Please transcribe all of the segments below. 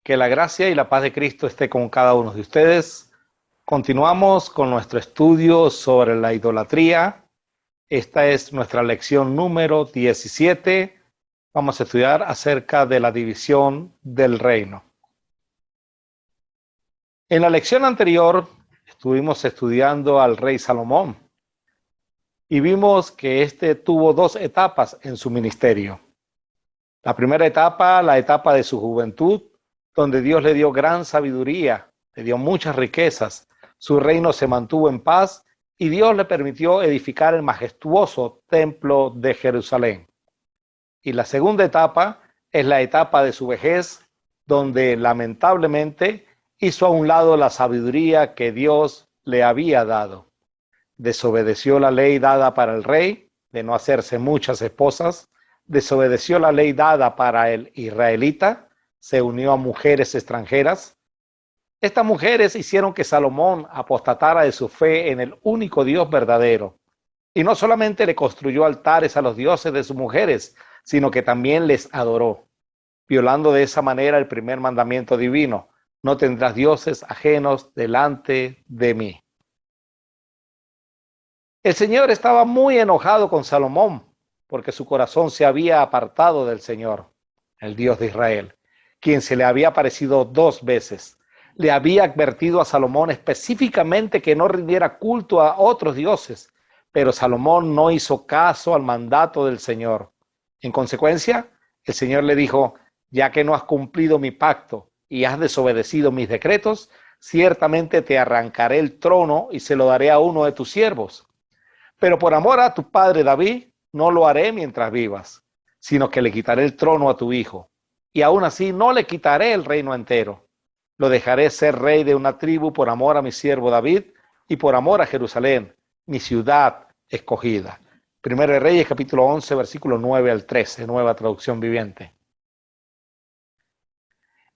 Que la gracia y la paz de Cristo esté con cada uno de ustedes. Continuamos con nuestro estudio sobre la idolatría. Esta es nuestra lección número 17. Vamos a estudiar acerca de la división del reino. En la lección anterior estuvimos estudiando al rey Salomón y vimos que este tuvo dos etapas en su ministerio. La primera etapa, la etapa de su juventud, donde Dios le dio gran sabiduría, le dio muchas riquezas, su reino se mantuvo en paz y Dios le permitió edificar el majestuoso templo de Jerusalén. Y la segunda etapa es la etapa de su vejez, donde lamentablemente hizo a un lado la sabiduría que Dios le había dado. Desobedeció la ley dada para el rey de no hacerse muchas esposas, desobedeció la ley dada para el israelita, se unió a mujeres extranjeras. Estas mujeres hicieron que Salomón apostatara de su fe en el único Dios verdadero. Y no solamente le construyó altares a los dioses de sus mujeres, sino que también les adoró, violando de esa manera el primer mandamiento divino: no tendrás dioses ajenos delante de mí. El Señor estaba muy enojado con Salomón, porque su corazón se había apartado del Señor, el Dios de Israel, quien se le había aparecido 2 veces. Le había advertido a Salomón específicamente que no rindiera culto a otros dioses, pero Salomón no hizo caso al mandato del Señor. En consecuencia, el Señor le dijo: ya que no has cumplido mi pacto y has desobedecido mis decretos, ciertamente te arrancaré el trono y se lo daré a uno de tus siervos. Pero por amor a tu padre David, no lo haré mientras vivas, sino que le quitaré el trono a tu hijo. Y aún así no le quitaré el reino entero. Lo dejaré ser rey de una tribu por amor a mi siervo David y por amor a Jerusalén, mi ciudad escogida. Primero de Reyes, capítulo 11, versículo 9 al 13, nueva traducción viviente.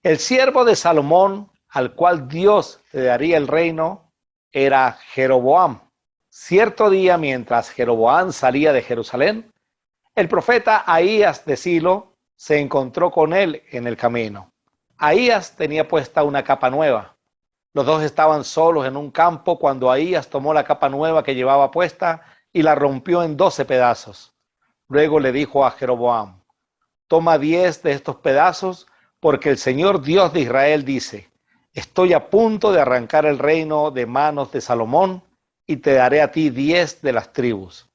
El siervo de Salomón, al cual Dios le daría el reino, era Jeroboam. Cierto día, mientras Jeroboam salía de Jerusalén, el profeta Ahías de Silo se encontró con él en el camino. Ahías tenía puesta una capa nueva. Los dos estaban solos en un campo cuando Ahías tomó la capa nueva que llevaba puesta y la rompió en 12 pedazos. Luego le dijo a Jeroboam: toma 10 de estos pedazos, porque el Señor Dios de Israel dice: estoy a punto de arrancar el reino de manos de Salomón y te daré a ti 10 de las tribus.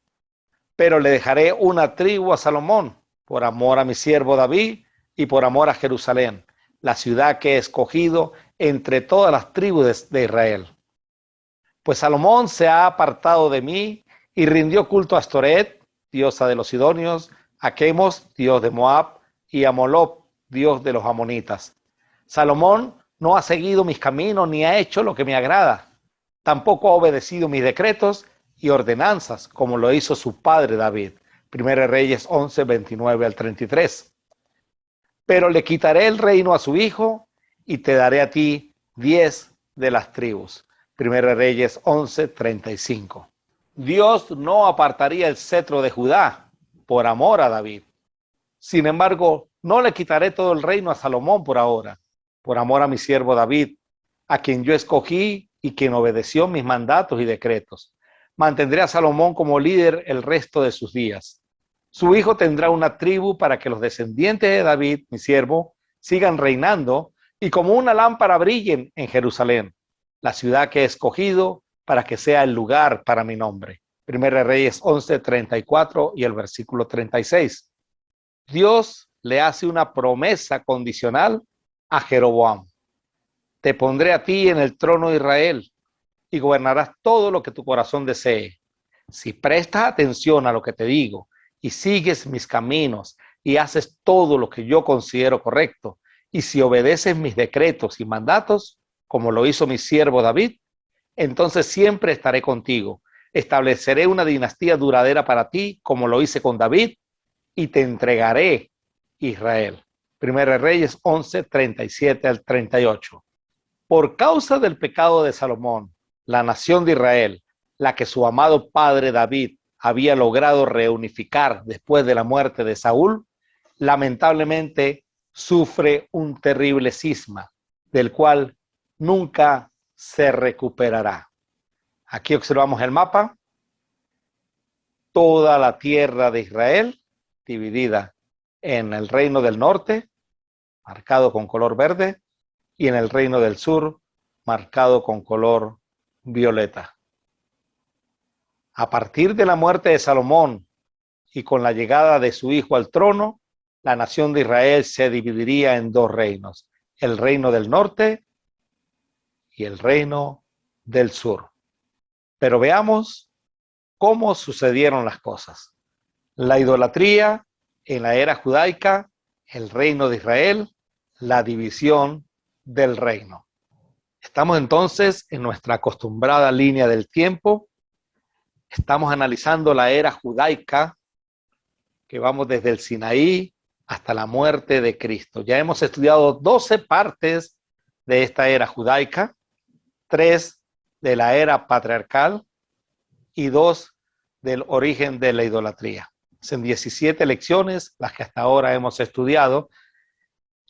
Pero le dejaré una tribu a Salomón, por amor a mi siervo David y por amor a Jerusalén, la ciudad que he escogido entre todas las tribus de Israel. Pues Salomón se ha apartado de mí y rindió culto a Astoret, diosa de los sidonios, a Quemos, dios de Moab, y a Moloc, dios de los amonitas. Salomón no ha seguido mis caminos ni ha hecho lo que me agrada. Tampoco ha obedecido mis decretos y ordenanzas, como lo hizo su padre David. Primero Reyes 11, 29 al 33. Pero le quitaré el reino a su hijo y te daré a ti 10 de las tribus. Primero Reyes 11, 35. Dios no apartaría el cetro de Judá por amor a David. Sin embargo, no le quitaré todo el reino a Salomón por ahora, por amor a mi siervo David, a quien yo escogí y quien obedeció mis mandatos y decretos. Mantendré a Salomón como líder el resto de sus días. Su hijo tendrá una tribu para que los descendientes de David, mi siervo, sigan reinando y como una lámpara brillen en Jerusalén, la ciudad que he escogido para que sea el lugar para mi nombre. Primera Reyes 11, 34 y el versículo 36. Dios le hace una promesa condicional a Jeroboam: te pondré a ti en el trono de Israel y gobernarás todo lo que tu corazón desee. Si prestas atención a lo que te digo y sigues mis caminos y haces todo lo que yo considero correcto, y si obedeces mis decretos y mandatos, como lo hizo mi siervo David, entonces siempre estaré contigo. Estableceré una dinastía duradera para ti, como lo hice con David, y te entregaré Israel. Primera Reyes 11, 37 al 38. Por causa del pecado de Salomón, la nación de Israel, la que su amado padre David había logrado reunificar después de la muerte de Saúl, lamentablemente sufre un terrible cisma, del cual nunca se recuperará. Aquí observamos el mapa. Toda la tierra de Israel dividida en el reino del norte, marcado con color verde, y en el reino del sur, marcado con color violeta. A partir de la muerte de Salomón y con la llegada de su hijo al trono, la nación de Israel se dividiría en dos reinos, el reino del norte y el reino del sur. Pero veamos cómo sucedieron las cosas. La idolatría en la era judaica, el reino de Israel, la división del reino. Estamos entonces en nuestra acostumbrada línea del tiempo. Estamos analizando la era judaica, que vamos desde el Sinaí hasta la muerte de Cristo. Ya hemos estudiado 12 partes de esta era judaica, 3 de la era patriarcal y 2 del origen de la idolatría. Son 17 lecciones las que hasta ahora hemos estudiado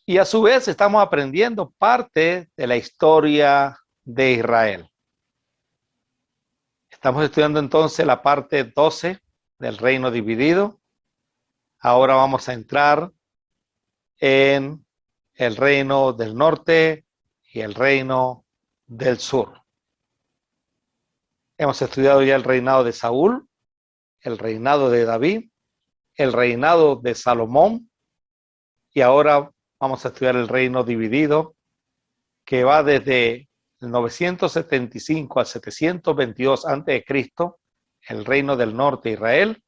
y a su vez estamos aprendiendo parte de la historia de Israel. Estamos estudiando entonces la parte 12 del reino dividido. Ahora vamos a entrar en el reino del norte y el reino del sur. Hemos estudiado ya el reinado de Saúl, el reinado de David, el reinado de Salomón y ahora vamos a estudiar el reino dividido que va desde el 975 al 722 a.C., el reino del norte de Israel,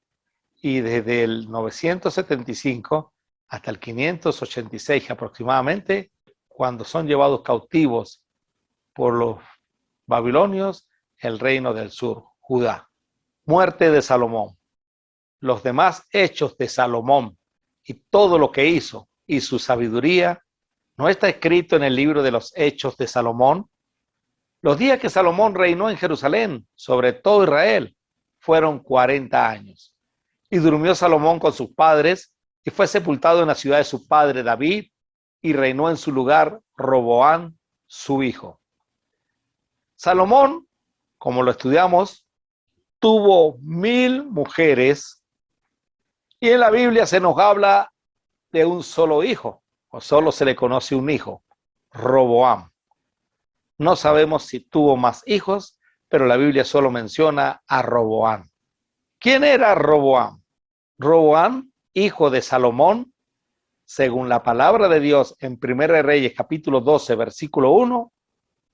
y desde el 975 hasta el 586 aproximadamente, cuando son llevados cautivos por los babilonios, el reino del sur, Judá. Muerte de Salomón. Los demás hechos de Salomón y todo lo que hizo y su sabiduría no está escrito en el libro de los hechos de Salomón. Los días que Salomón reinó en Jerusalén sobre todo Israel fueron 40 años. Y durmió Salomón con sus padres y fue sepultado en la ciudad de su padre David y reinó en su lugar Roboam, su hijo. Salomón, como lo estudiamos, tuvo 1000 mujeres y en la Biblia se nos habla de un solo hijo, o solo se le conoce un hijo, Roboam. No sabemos si tuvo más hijos, pero la Biblia solo menciona a Roboam. ¿Quién era Roboam? Roboam, hijo de Salomón, según la palabra de Dios en 1 Reyes capítulo 12, versículo 1,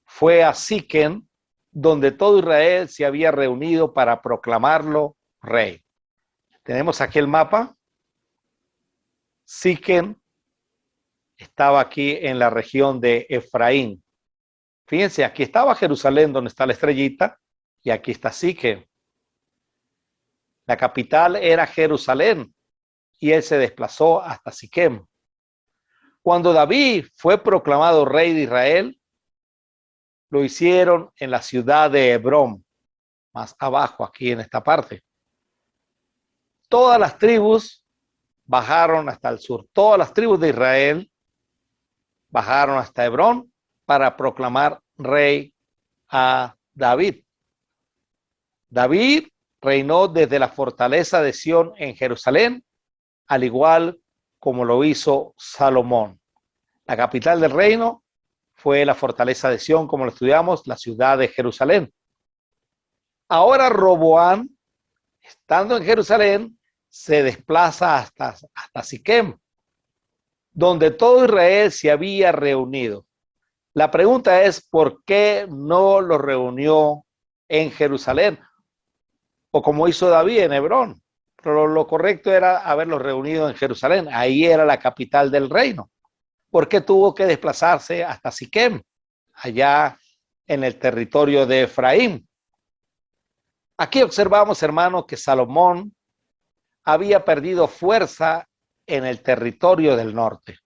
fue a Siquem, donde todo Israel se había reunido para proclamarlo rey. Tenemos aquí el mapa. Siquem estaba aquí en la región de Efraín. Fíjense, aquí estaba Jerusalén, donde está la estrellita, y aquí está Siquem. La capital era Jerusalén, y él se desplazó hasta Siquem. Cuando David fue proclamado rey de Israel, lo hicieron en la ciudad de Hebrón, más abajo aquí en esta parte. Todas las tribus bajaron hasta el sur. Todas las tribus de Israel bajaron hasta Hebrón para proclamar rey a David. David reinó desde la fortaleza de Sión en Jerusalén, al igual como lo hizo Salomón. La capital del reino fue la fortaleza de Sión, como lo estudiamos, la ciudad de Jerusalén. Ahora Roboam, estando en Jerusalén, se desplaza hasta Siquem, donde todo Israel se había reunido. La pregunta es, ¿por qué no lo reunió en Jerusalén? O como hizo David en Hebrón. Pero lo correcto era haberlo reunido en Jerusalén. Ahí era la capital del reino. ¿Por qué tuvo que desplazarse hasta Siquem, allá en el territorio de Efraín? Aquí observamos, hermanos, que Salomón había perdido fuerza en el territorio del norte.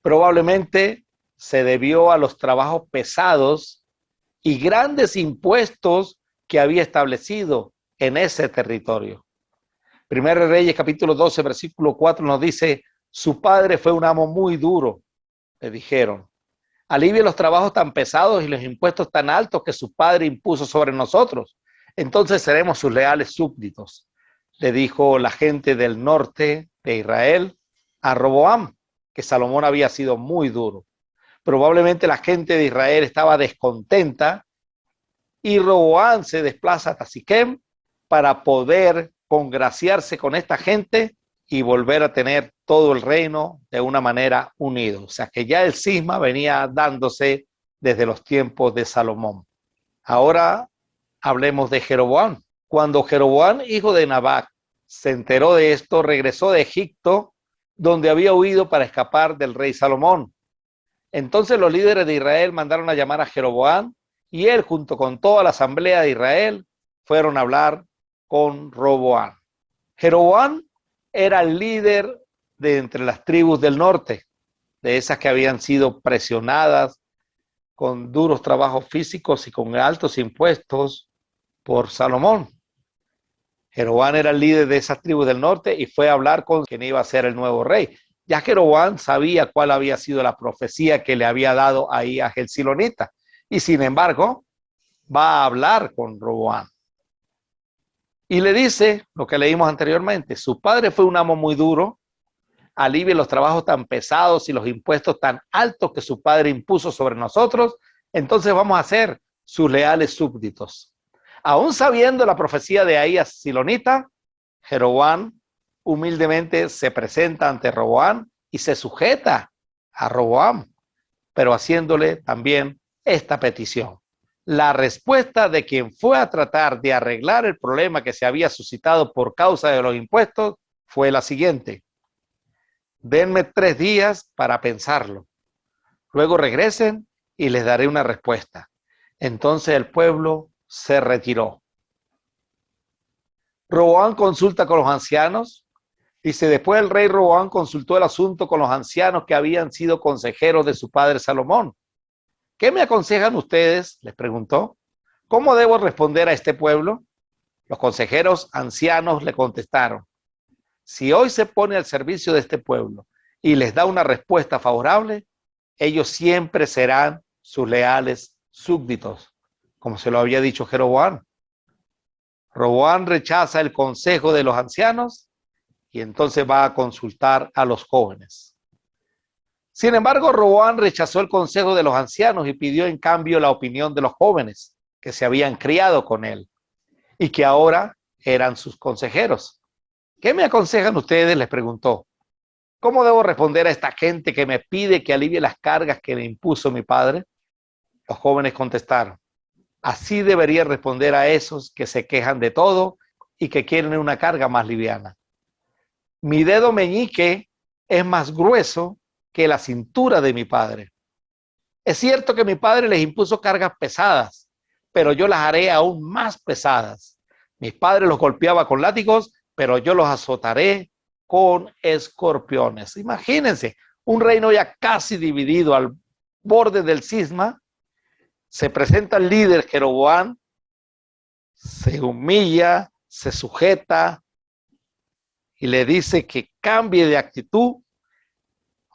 Probablemente se debió a los trabajos pesados y grandes impuestos que había establecido en ese territorio. Primero Reyes capítulo 12, versículo 4 nos dice: Su padre fue un amo muy duro, le dijeron. Alivie los trabajos tan pesados y los impuestos tan altos que su padre impuso sobre nosotros. Entonces seremos sus leales súbditos, le dijo la gente del norte de Israel a Roboam, que Salomón había sido muy duro. Probablemente la gente de Israel estaba descontenta y Roboam se desplaza hasta Siquem para poder congraciarse con esta gente y volver a tener todo el reino de una manera unido. O sea que ya el cisma venía dándose desde los tiempos de Salomón. Ahora hablemos de Jeroboam. Cuando Jeroboam, hijo de Nabat, se enteró de esto, regresó de Egipto, donde había huido para escapar del rey Salomón. Entonces los líderes de Israel mandaron a llamar a Jeroboam y él, junto con toda la asamblea de Israel, fueron a hablar con Roboam. Jeroboam era el líder de entre las tribus del norte, de esas que habían sido presionadas con duros trabajos físicos y con altos impuestos por Salomón. Jeroboam era el líder de esas tribus del norte y fue a hablar con quien iba a ser el nuevo rey. Ya Jeroboam sabía cuál había sido la profecía que le había dado ahí a el silonita, y sin embargo va a hablar con Roboam. Y le dice lo que leímos anteriormente: su padre fue un amo muy duro, alivie los trabajos tan pesados y los impuestos tan altos que su padre impuso sobre nosotros, entonces vamos a ser sus leales súbditos. Aún sabiendo la profecía de Ahías silonita, Jeroboam humildemente se presenta ante Roboam y se sujeta a Roboam, pero haciéndole también esta petición. La respuesta de quien fue a tratar de arreglar el problema que se había suscitado por causa de los impuestos fue la siguiente: denme 3 días para pensarlo. Luego regresen y les daré una respuesta. Entonces el pueblo se retiró. Roboam consulta con los ancianos. Dice: después el rey Roboam consultó el asunto con los ancianos que habían sido consejeros de su padre Salomón. ¿Qué me aconsejan ustedes?, les preguntó. ¿Cómo debo responder a este pueblo? Los consejeros ancianos le contestaron: si hoy se pone al servicio de este pueblo y les da una respuesta favorable, ellos siempre serán sus leales súbditos, como se lo había dicho Jeroboam. Roboam rechaza el consejo de los ancianos y entonces va a consultar a los jóvenes. Sin embargo, Roboam rechazó el consejo de los ancianos y pidió en cambio la opinión de los jóvenes que se habían criado con él y que ahora eran sus consejeros. ¿Qué me aconsejan ustedes?, les preguntó. ¿Cómo debo responder a esta gente que me pide que alivie las cargas que me impuso mi padre? Los jóvenes contestaron: así debería responder a esos que se quejan de todo y que quieren una carga más liviana. Mi dedo meñique es más grueso que la cintura de mi padre. Es cierto que mi padre les impuso cargas pesadas, pero yo las haré aún más pesadas. Mis padres los golpeaba con látigos, pero yo los azotaré con escorpiones. Imagínense, un reino ya casi dividido, al borde del cisma. Se presenta el líder Jeroboam, se humilla, se sujeta y le dice que cambie de actitud.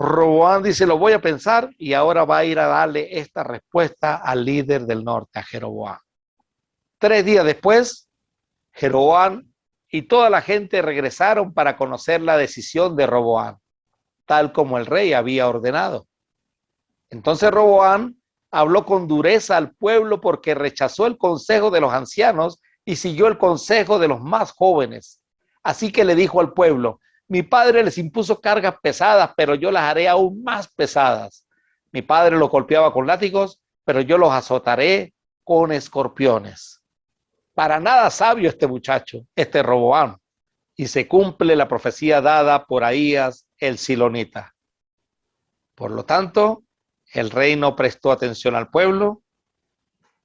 Roboam dice: lo voy a pensar, y ahora va a ir a darle esta respuesta al líder del norte, a Jeroboam. 3 días después, Jeroboam y toda la gente regresaron para conocer la decisión de Roboam, tal como el rey había ordenado. Entonces Roboam habló con dureza al pueblo porque rechazó el consejo de los ancianos y siguió el consejo de los más jóvenes. Así que le dijo al pueblo: mi padre les impuso cargas pesadas, pero yo las haré aún más pesadas. Mi padre los golpeaba con látigos, pero yo los azotaré con escorpiones. Para nada sabio este muchacho, este Roboam, y se cumple la profecía dada por Ahías el silonita. Por lo tanto, el rey no prestó atención al pueblo.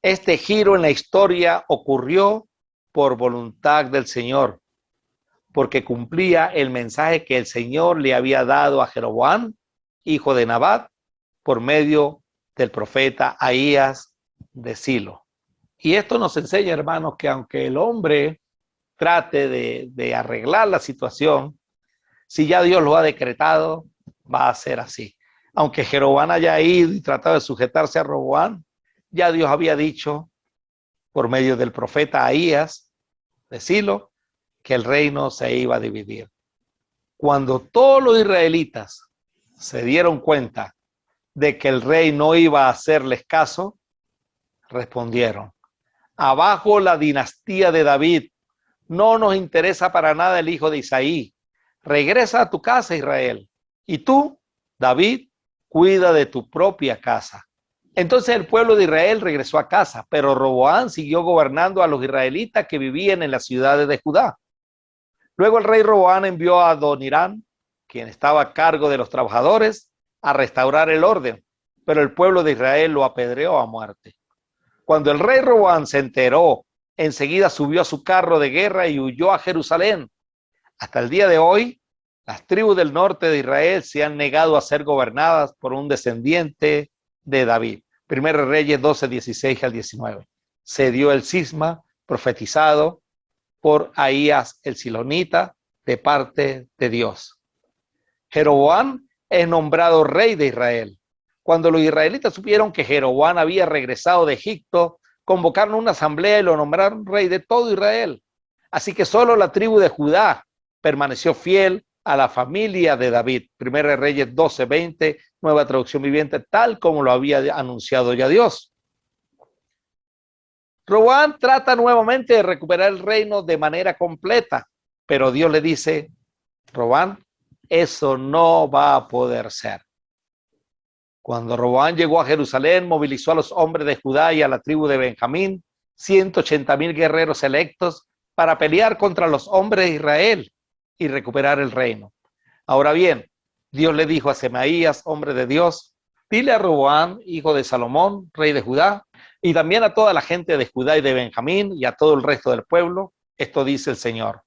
Este giro en la historia ocurrió por voluntad del Señor, porque cumplía el mensaje que el Señor le había dado a Jeroboam, hijo de Nabat, por medio del profeta Ahías de Silo. Y esto nos enseña, hermanos, que aunque el hombre trate de arreglar la situación, Si ya Dios lo ha decretado, va a ser así. Aunque Jeroboam haya ido y tratado de sujetarse a Roboam, ya Dios había dicho por medio del profeta Ahías, de Silo, que el reino se iba a dividir. Cuando todos los israelitas se dieron cuenta de que el rey no iba a hacerles caso, respondieron: abajo la dinastía de David, no nos interesa para nada el hijo de Isaí. Regresa a tu casa, Israel. Y tú, David, cuida de tu propia casa. Entonces el pueblo de Israel regresó a casa, pero Roboam siguió gobernando a los israelitas que vivían en las ciudades de Judá. Luego el rey Roboam envió a Adonirán, quien estaba a cargo de los trabajadores, a restaurar el orden, pero el pueblo de Israel lo apedreó a muerte. Cuando el rey Roboam se enteró, enseguida subió a su carro de guerra y huyó a Jerusalén. Hasta el día de hoy, las tribus del norte de Israel se han negado a ser gobernadas por un descendiente de David. Primero Reyes 12, 16 al 19. Se dio el cisma profetizado por Ahías el Silonita de parte de Dios. Jeroboam es nombrado rey de Israel. Cuando los israelitas supieron que Jeroboam había regresado de Egipto, convocaron una asamblea y lo nombraron rey de todo Israel. Así que solo la tribu de Judá permaneció fiel a la familia de David. Primera Reyes 12, 20, nueva traducción viviente, tal como lo había anunciado ya Dios. Roboam trata nuevamente de recuperar el reino de manera completa, pero Dios le dice: Roboam, eso no va a poder ser. Cuando Roboam llegó a Jerusalén, movilizó a los hombres de Judá y a la tribu de Benjamín, 180,000 guerreros electos, para pelear contra los hombres de Israel y recuperar el reino. Ahora bien, Dios le dijo a Semaías, hombre de Dios: dile a Roboam, hijo de Salomón, rey de Judá, y también a toda la gente de Judá y de Benjamín y a todo el resto del pueblo, esto dice el Señor: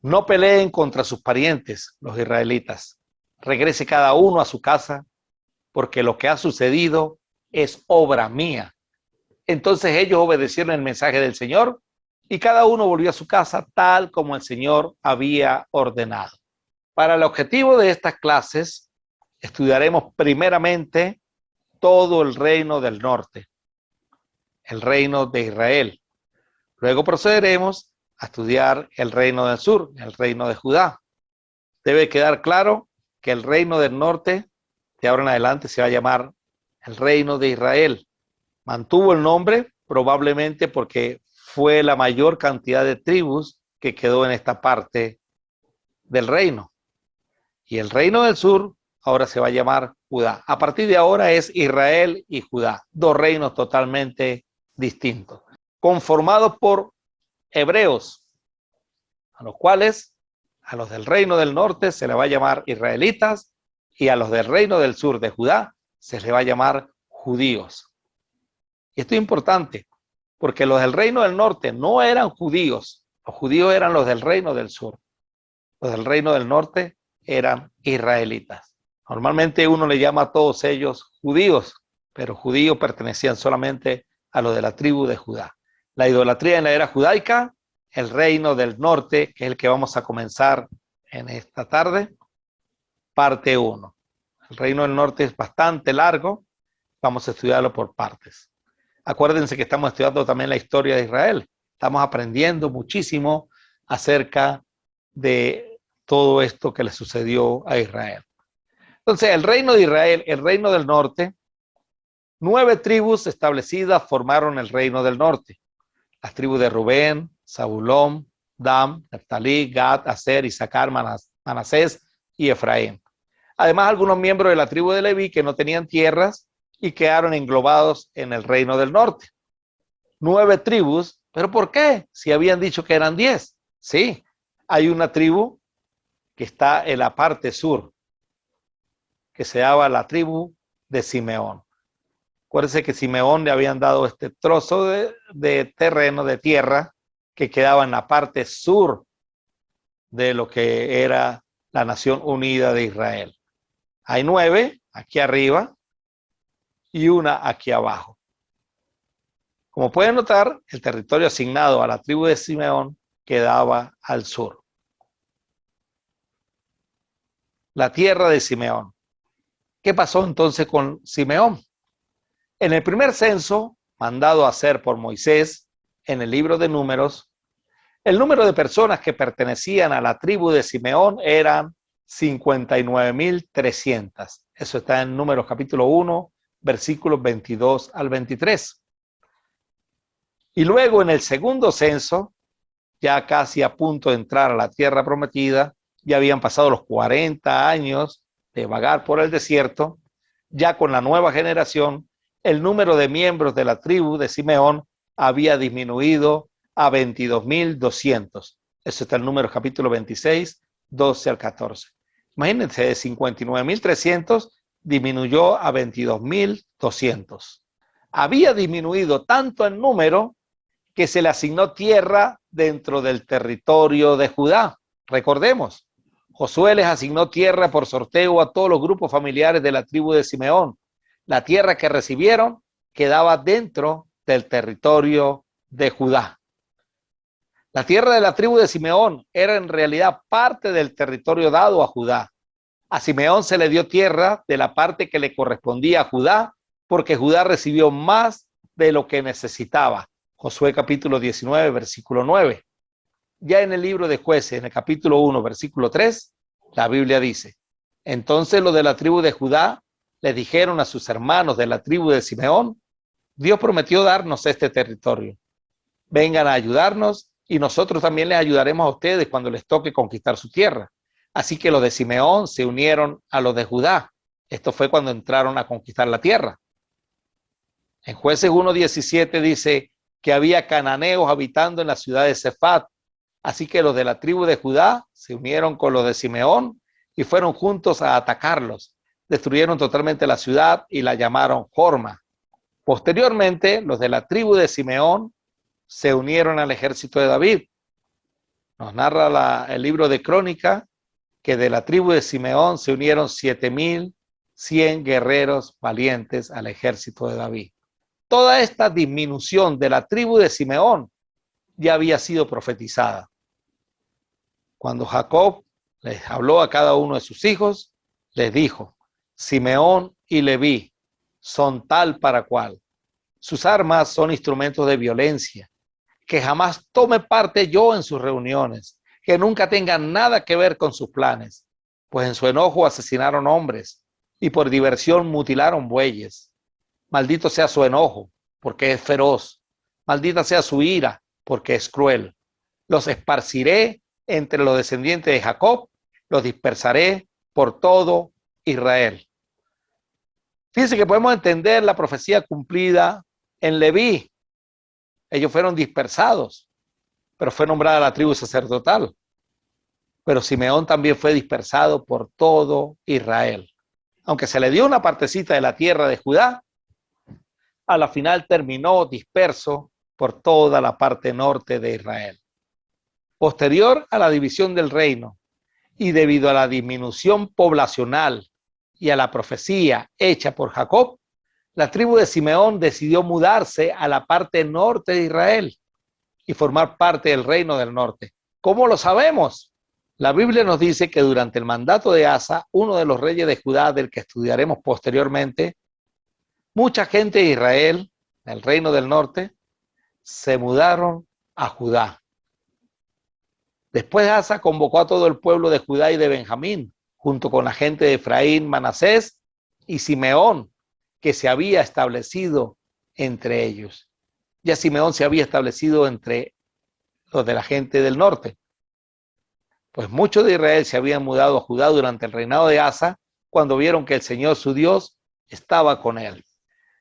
no peleen contra sus parientes, los israelitas. Regrese cada uno a su casa, porque lo que ha sucedido es obra mía. Entonces ellos obedecieron el mensaje del Señor y cada uno volvió a su casa tal como el Señor había ordenado. Para el objetivo de estas clases, estudiaremos primeramente todo el reino del norte, el reino de Israel. Luego procederemos a estudiar el reino del sur, el reino de Judá. Debe quedar claro que el reino del norte, de ahora en adelante, se va a llamar el reino de Israel. Mantuvo el nombre probablemente porque fue la mayor cantidad de tribus que quedó en esta parte del reino. Y el reino del sur ahora se va a llamar Judá. A partir de ahora es Israel y Judá, dos reinos totalmente distintos, conformados por hebreos, a los cuales a los del reino del norte se le va a llamar israelitas y a los del reino del sur de Judá se les va a llamar judíos. Y esto es importante porque los del reino del norte no eran judíos, los judíos eran los del reino del sur. Los del reino del norte eran israelitas. Normalmente uno le llama a todos ellos judíos, pero judíos pertenecían solamente a los de la tribu de Judá. La idolatría en la era judaica, el reino del norte, que es el que vamos a comenzar en esta tarde, parte 1. El reino del norte es bastante largo, vamos a estudiarlo por partes. Acuérdense que estamos estudiando también la historia de Israel. Estamos aprendiendo muchísimo acerca de todo esto que le sucedió a Israel. Entonces, el reino de Israel, el reino del norte, 9 tribus establecidas formaron el reino del norte. Las tribus de Rubén, Zabulón, Dan, Neftalí, Gad, Aser, Isaacar, Manasés y Efraín. Además, algunos miembros de la tribu de Leví que no tenían tierras y quedaron englobados en el reino del norte. 9 tribus, ¿pero por qué? Si habían dicho que eran 10. Sí, hay una tribu que está en la parte sur, que se llama la tribu de Simeón. Acuérdense que Simeón le habían dado este trozo de terreno, de tierra, que quedaba en la parte sur de lo que era la Nación Unida de Israel. Hay 9 aquí arriba y una aquí abajo. Como pueden notar, el territorio asignado a la tribu de Simeón quedaba al sur. la tierra de Simeón. ¿Qué pasó entonces con Simeón? En el primer censo, mandado a hacer por Moisés, en el libro de Números, el número de personas que pertenecían a la tribu de Simeón eran 59.300. Eso está en Números capítulo 1, versículos 22 al 23. Y luego en el segundo censo, ya casi a punto de entrar a la tierra prometida, ya habían pasado los 40 años de vagar por el desierto, ya con la nueva generación, el número de miembros de la tribu de Simeón había disminuido a 22.200. Eso está en Números capítulo 26, 12 al 14. Imagínense, de 59.300 disminuyó a 22.200. Había disminuido tanto en número que se le asignó tierra dentro del territorio de Judá. Recordemos, Josué les asignó tierra por sorteo a todos los grupos familiares de la tribu de Simeón. La tierra que recibieron quedaba dentro del territorio de Judá. La tierra de la tribu de Simeón era en realidad parte del territorio dado a Judá. A Simeón se le dio tierra de la parte que le correspondía a Judá, porque Judá recibió más de lo que necesitaba. Josué capítulo 19, versículo 9. Ya en el libro de Jueces, en el capítulo 1, versículo 3, la Biblia dice: entonces los de la tribu de Judá le dijeron a sus hermanos de la tribu de Simeón: Dios prometió darnos este territorio. Vengan a ayudarnos y nosotros también les ayudaremos a ustedes cuando les toque conquistar su tierra. Así que los de Simeón se unieron a los de Judá. Esto fue cuando entraron a conquistar la tierra. En Jueces 1:17 dice que había cananeos habitando en la ciudad de Sefat. Así que los de la tribu de Judá se unieron con los de Simeón y fueron juntos a atacarlos. Destruyeron totalmente la ciudad y la llamaron Horma. Posteriormente, los de la tribu de Simeón se unieron al ejército de David. Nos narra el libro de Crónica que de la tribu de Simeón se unieron 7.100 guerreros valientes al ejército de David. Toda esta disminución de la tribu de Simeón ya había sido profetizada. Cuando Jacob les habló a cada uno de sus hijos, les dijo: Simeón y Leví son tal para cual. Sus armas son instrumentos de violencia. Que jamás tome parte yo en sus reuniones, que nunca tengan nada que ver con sus planes, pues en su enojo asesinaron hombres y por diversión mutilaron bueyes. Maldito sea su enojo, porque es feroz. Maldita sea su ira, porque es cruel. Los esparciré entre los descendientes de Jacob, los dispersaré por todo Israel. Fíjense que podemos entender la profecía cumplida en Leví. Ellos fueron dispersados, pero fue nombrada la tribu sacerdotal. Pero Simeón también fue dispersado por todo Israel. Aunque se le dio una partecita de la tierra de Judá, a la final terminó disperso por toda la parte norte de Israel. Posterior a la división del reino y debido a la disminución poblacional y a la profecía hecha por Jacob, la tribu de Simeón decidió mudarse a la parte norte de Israel y formar parte del reino del norte. ¿Cómo lo sabemos? La Biblia nos dice que durante el mandato de Asa, uno de los reyes de Judá, del que estudiaremos posteriormente, mucha gente de Israel, del reino del norte, se mudaron a Judá. Después Asa convocó a todo el pueblo de Judá y de Benjamín, junto con la gente de Efraín, Manasés y Simeón, que se había establecido entre ellos. Ya Simeón se había establecido entre los de la gente del norte. Pues muchos de Israel se habían mudado a Judá durante el reinado de Asa, cuando vieron que el Señor su Dios estaba con él.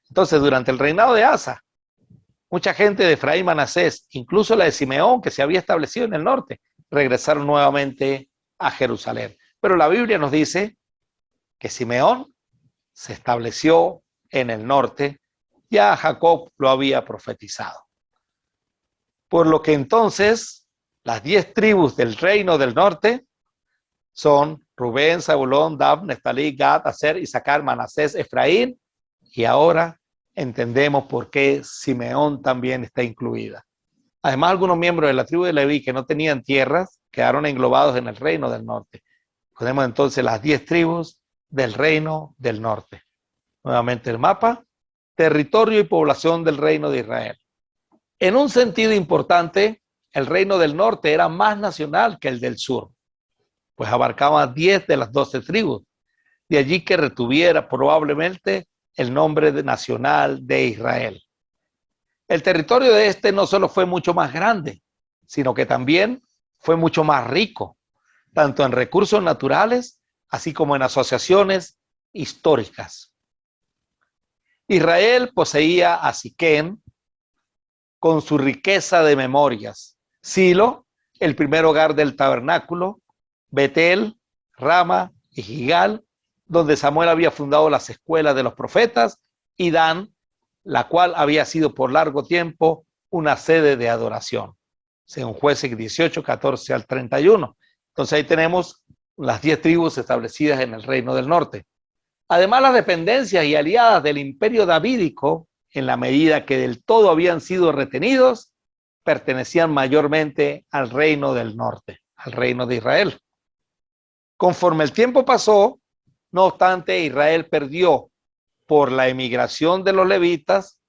Entonces, durante el reinado de Asa, mucha gente de Efraín, Manasés, incluso la de Simeón, que se había establecido en el norte, regresaron nuevamente a Jerusalén. Pero la Biblia nos dice que Simeón se estableció en el norte, ya Jacob lo había profetizado. Por lo que entonces las 10 tribus del reino del norte son Rubén, Zabulón, Dan, Neftalí, Gad, Aser, Isaacar, Manasés, Efraín, y ahora entendemos por qué Simeón también está incluida. Además, algunos miembros de la tribu de Leví que no tenían tierras quedaron englobados en el reino del norte. Tenemos entonces las 10 tribus del reino del norte. Nuevamente el mapa, territorio y población del reino de Israel. En un sentido importante, el reino del norte era más nacional que el del sur, pues abarcaba 10 de las 12 tribus, de allí que retuviera probablemente el nombre de nacional de Israel. El territorio de este no solo fue mucho más grande, sino que también fue mucho más rico, tanto en recursos naturales, así como en asociaciones históricas. Israel poseía a Siquem con su riqueza de memorias, Silo, el primer hogar del tabernáculo, Betel, Rama y Gigal, donde Samuel había fundado las escuelas de los profetas, y Dan, la cual había sido por largo tiempo una sede de adoración, según Jueces 18, 14 al 31. Entonces ahí tenemos las 10 tribus establecidas en el reino del norte. Además, las dependencias y aliadas del imperio davídico, en la medida que del todo habían sido retenidos, pertenecían mayormente al reino del norte, al reino de Israel. Conforme el tiempo pasó, no obstante, Israel perdió por la emigración de los levitas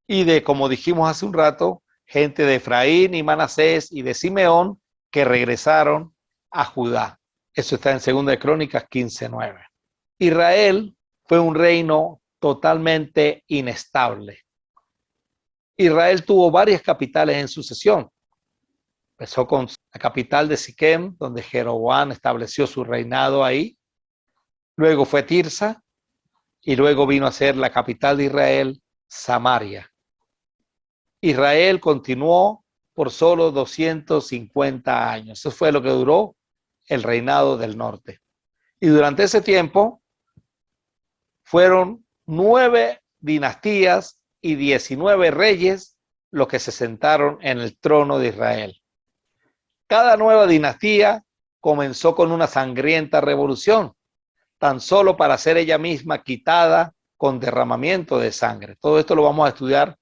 y de, como dijimos hace un rato, gente de Efraín y Manasés y de Simeón que regresaron a Judá. Eso está en 2 de Crónicas 15:9. Israel fue un reino totalmente inestable. Israel tuvo varias capitales en sucesión. Empezó con la capital de Siquem, donde Jeroboam estableció su reinado ahí. Luego fue Tirsa, y luego vino a ser la capital de Israel, Samaria. Israel continuó por solo 250 años. Eso fue lo que duró el reinado del norte. Y durante ese tiempo fueron 9 dinastías y 19 reyes los que se sentaron en el trono de Israel. Cada nueva dinastía comenzó con una sangrienta revolución, tan solo para ser ella misma quitada con derramamiento de sangre. Todo esto lo vamos a estudiar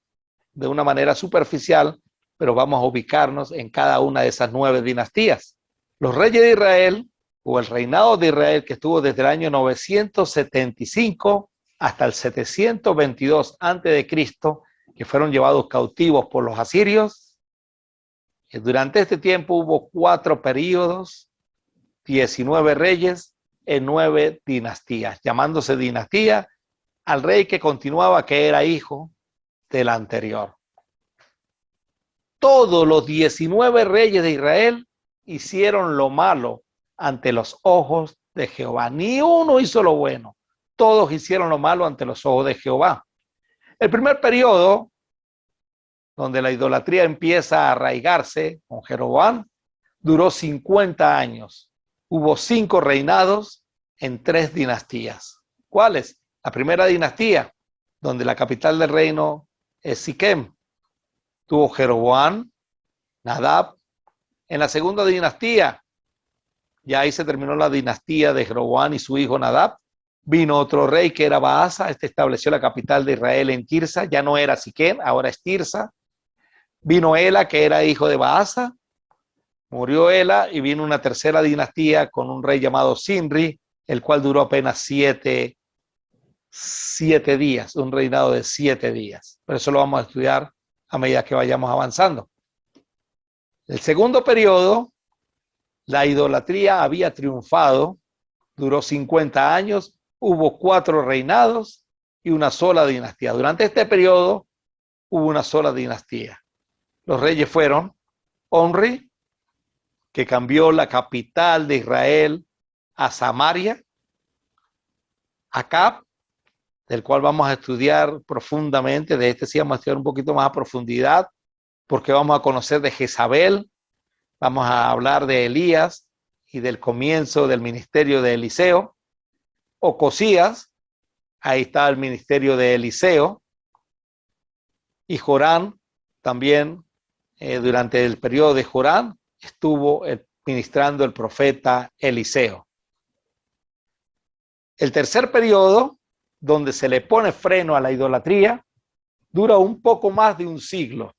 de una manera superficial, pero vamos a ubicarnos en cada una de esas 9 dinastías. Los reyes de Israel, o el reinado de Israel, que estuvo desde el año 975 hasta el 722 a.C., que fueron llevados cautivos por los asirios. Durante este tiempo hubo 4 períodos, 19 reyes en 9 dinastías, llamándose dinastía al rey que continuaba, que era hijo del anterior. Todos los 19 reyes de Israel hicieron lo malo ante los ojos de Jehová. Ni uno hizo lo bueno. Todos hicieron lo malo ante los ojos de Jehová. El primer periodo, donde la idolatría empieza a arraigarse con Jeroboam, duró 50 años. Hubo 5 reinados en 3 dinastías. ¿Cuáles? La primera dinastía, donde la capital del reino es Siquem. Tuvo Jeroboam, Nadab. En la segunda dinastía, ya ahí se terminó la dinastía de Jeroboam y su hijo Nadab. Vino otro rey que era Baasa. Este estableció la capital de Israel en Tirsa. Ya no era Siquem, ahora es Tirsa. Vino Ela, que era hijo de Baasa. Murió Ela y vino una tercera dinastía con un rey llamado Sinri, el cual duró apenas 7 días, un reinado de 7 días. Pero eso lo vamos a estudiar a medida que vayamos avanzando. El segundo periodo, la idolatría había triunfado, duró 50 años, hubo 4 reinados y una sola dinastía. Durante este periodo hubo una sola dinastía. Los reyes fueron Omri, que cambió la capital de Israel a Samaria, Acab, del cual vamos a estudiar profundamente, de este sí vamos a estudiar un poquito más a profundidad, porque vamos a conocer de Jezabel, vamos a hablar de Elías y del comienzo del ministerio de Eliseo. Ocosías, ahí está el ministerio de Eliseo, y Jorán también, durante el periodo de Jorán, estuvo ministrando el profeta Eliseo. El tercer periodo, donde se le pone freno a la idolatría, dura un poco más de un siglo.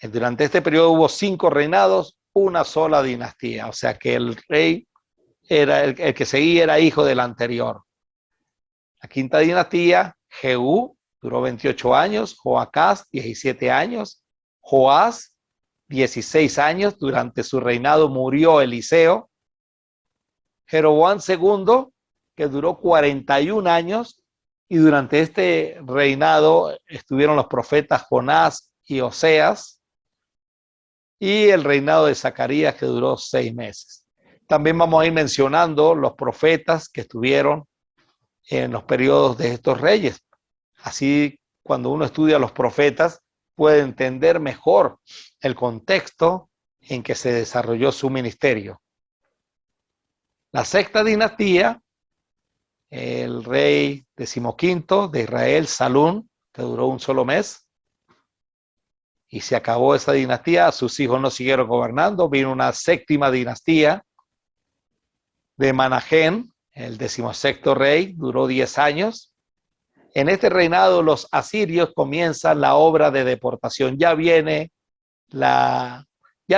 Durante este periodo hubo 5 reinados, una sola dinastía. O sea que el rey era el que seguía era hijo del anterior. La quinta dinastía, Jehú, duró 28 años, Joacás, 17 años, Joás, 16 años. Durante su reinado murió Eliseo. Jeroboam II, que duró 41 años, y durante este reinado estuvieron los profetas Jonás y Oseas, y el reinado de Zacarías, que duró 6 meses. También vamos a ir mencionando los profetas que estuvieron en los periodos de estos reyes. Así, cuando uno estudia a los profetas, puede entender mejor el contexto en que se desarrolló su ministerio. La sexta dinastía, el rey decimoquinto de Israel, Salún, que duró un solo mes, y se acabó esa dinastía. Sus hijos no siguieron gobernando. Vino una séptima dinastía de Manahén, el decimosexto rey, duró 10 años. En este reinado los asirios comienzan la obra de deportación. Ya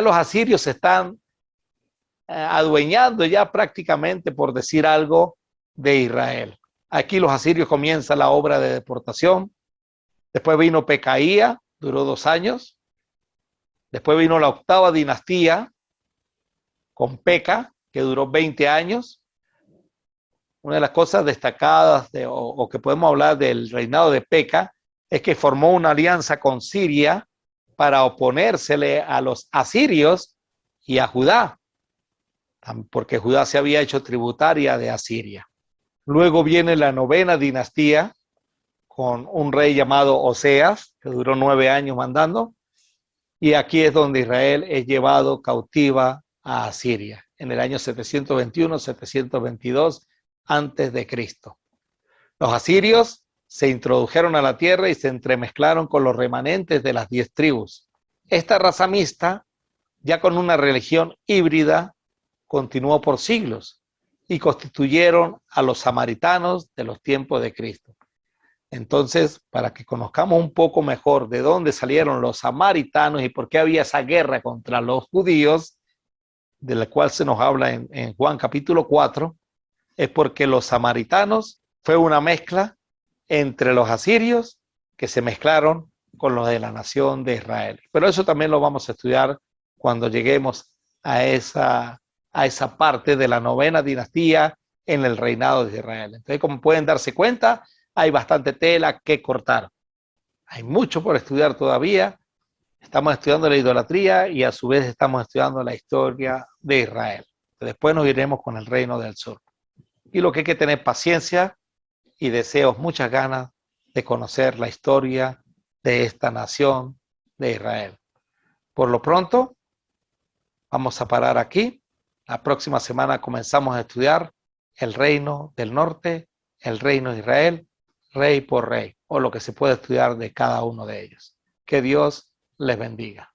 los asirios se están adueñando ya prácticamente, por decir algo, de Israel. Aquí los asirios comienzan la obra de deportación. Después vino Pecaía, duró 2 años. Después vino la octava dinastía con Peca, que duró 20 años. Una de las cosas destacadas o que podemos hablar del reinado de Peca es que formó una alianza con Siria para oponérsele a los asirios y a Judá, porque Judá se había hecho tributaria de Asiria. Luego viene la novena dinastía con un rey llamado Oseas, que duró 9 años mandando, y aquí es donde Israel es llevado cautiva a Asiria, en el año 721-722 antes de Cristo. Los asirios se introdujeron a la tierra y se entremezclaron con los remanentes de las 10 tribus. Esta raza mixta, ya con una religión híbrida, continuó por siglos y constituyeron a los samaritanos de los tiempos de Cristo. Entonces, para que conozcamos un poco mejor de dónde salieron los samaritanos y por qué había esa guerra contra los judíos, de la cual se nos habla en Juan capítulo 4, es porque los samaritanos fue una mezcla entre los asirios que se mezclaron con los de la nación de Israel. Pero eso también lo vamos a estudiar cuando lleguemos a esa parte de la novena dinastía en el reinado de Israel. Entonces, como pueden darse cuenta, hay bastante tela que cortar. Hay mucho por estudiar todavía. Estamos estudiando la idolatría y a su vez estamos estudiando la historia de Israel. Después nos iremos con el reino del sur. Y lo que hay que tener paciencia y deseos, muchas ganas de conocer la historia de esta nación de Israel. Por lo pronto, vamos a parar aquí. La próxima semana comenzamos a estudiar el reino del norte, el reino de Israel, rey por rey, o lo que se puede estudiar de cada uno de ellos. Que Dios les bendiga.